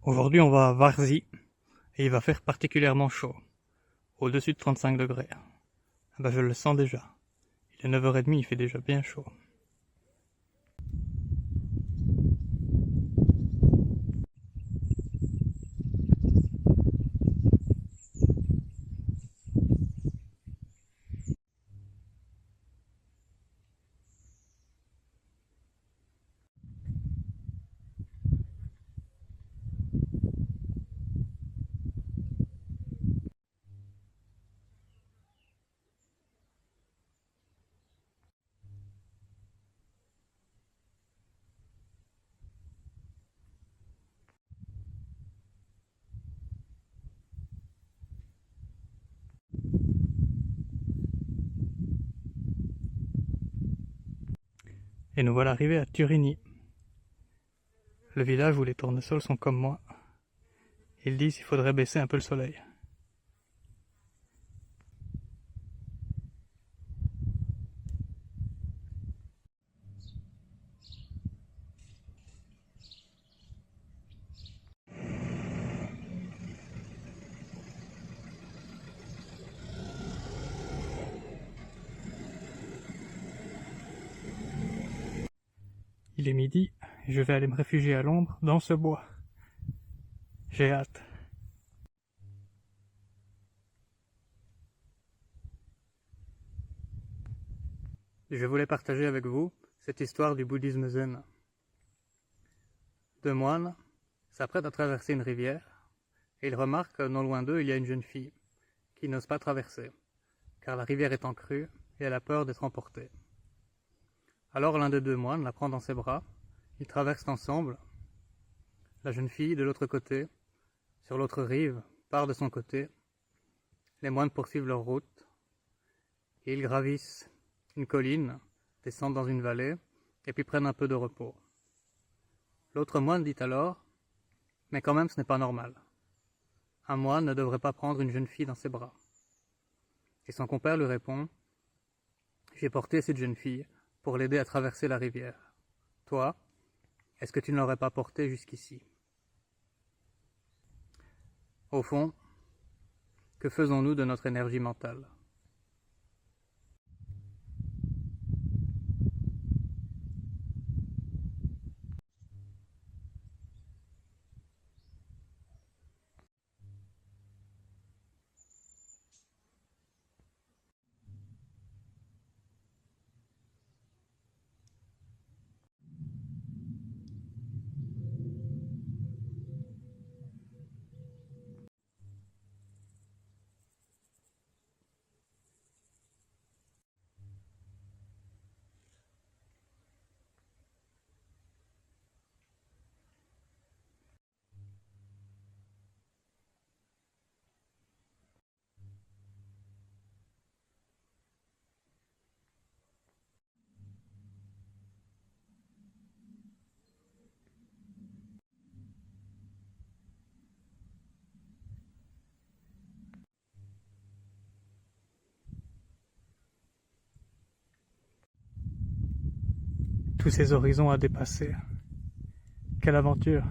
Aujourd'hui, on va à Varzy et il va faire particulièrement chaud, au-dessus de 35 degrés. Ah bah, je le sens déjà. Il est 9h30, il fait déjà bien chaud. Et nous voilà arrivés à Turigny, le village où les tournesols sont comme moi. Ils disent qu'il faudrait baisser un peu le soleil. Il est midi, et je vais aller me réfugier à l'ombre dans ce bois. J'ai hâte. Je voulais partager avec vous cette histoire du bouddhisme zen. Deux moines s'apprêtent à traverser une rivière, et ils remarquent que non loin d'eux il y a une jeune fille, qui n'ose pas traverser, car la rivière est en crue et elle a peur d'être emportée. Alors l'un des deux moines la prend dans ses bras, ils traversent ensemble. La jeune fille, de l'autre côté, sur l'autre rive, part de son côté. Les moines poursuivent leur route, et ils gravissent une colline, descendent dans une vallée, et puis prennent un peu de repos. L'autre moine dit alors « Mais quand même ce n'est pas normal. Un moine ne devrait pas prendre une jeune fille dans ses bras. » Et son compère lui répond « J'ai porté cette jeune fille pour l'aider à traverser la rivière. Toi, est-ce que tu ne l'aurais pas portée jusqu'ici ?» Au fond, que faisons-nous de notre énergie mentale ? Tous ces horizons à dépasser. Quelle aventure!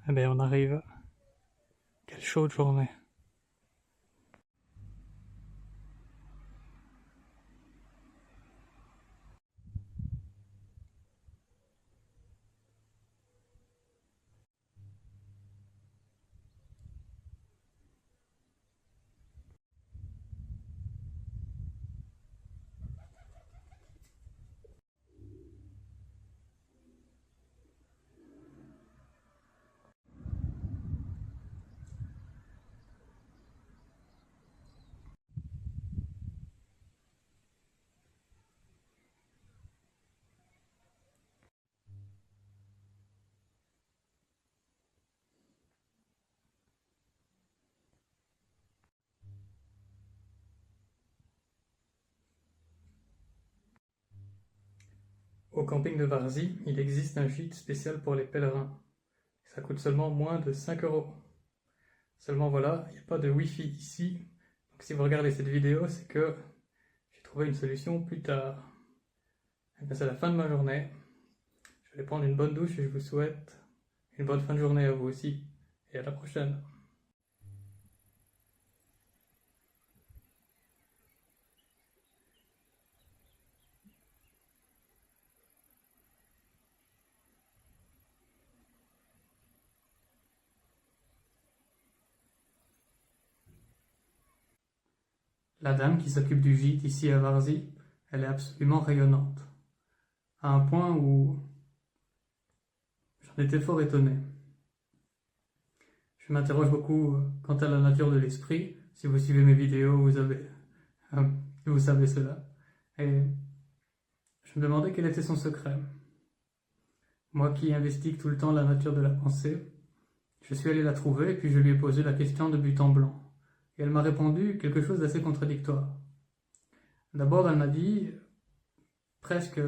Eh bien, on arrive. Quelle chaude journée! Au camping de Varzy, il existe un gîte spécial pour les pèlerins. Ça coûte seulement moins de 5 €. Seulement voilà, il n'y a pas de Wi-Fi ici. Donc si vous regardez cette vidéo, c'est que j'ai trouvé trouver une solution plus tard. Et bien, c'est la fin de ma journée. Je vais aller prendre une bonne douche et je vous souhaite une bonne fin de journée à vous aussi. Et à la prochaine. La dame qui s'occupe du gîte ici à Varzy, elle est absolument rayonnante. À un point où j'en étais fort étonné. Je m'interroge beaucoup quant à la nature de l'esprit. Si vous suivez mes vidéos, vous savez cela. Et je me demandais quel était son secret. Moi qui investigue tout le temps la nature de la pensée, je suis allé la trouver et puis je lui ai posé la question de but en blanc. Et elle m'a répondu quelque chose d'assez contradictoire. D'abord, elle m'a dit, presque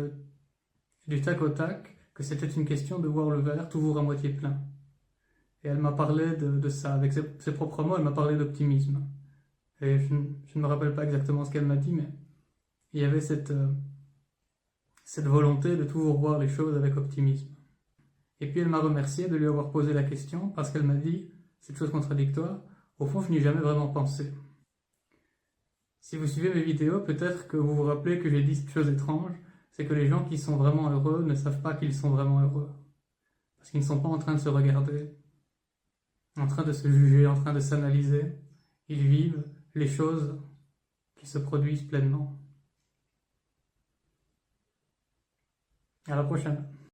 du tac au tac, que c'était une question de voir le verre toujours à moitié plein. Et elle m'a parlé de ça, avec ses propres mots, elle m'a parlé d'optimisme. Et je ne me rappelle pas exactement ce qu'elle m'a dit, mais il y avait cette volonté de toujours voir les choses avec optimisme. Et puis elle m'a remercié de lui avoir posé la question, parce qu'elle m'a dit, cette chose contradictoire, au fond, je n'y ai jamais vraiment pensé. Si vous suivez mes vidéos, peut-être que vous vous rappelez que j'ai dit cette chose étrange, c'est que les gens qui sont vraiment heureux ne savent pas qu'ils sont vraiment heureux. Parce qu'ils ne sont pas en train de se regarder, en train de se juger, en train de s'analyser. Ils vivent les choses qui se produisent pleinement. À la prochaine.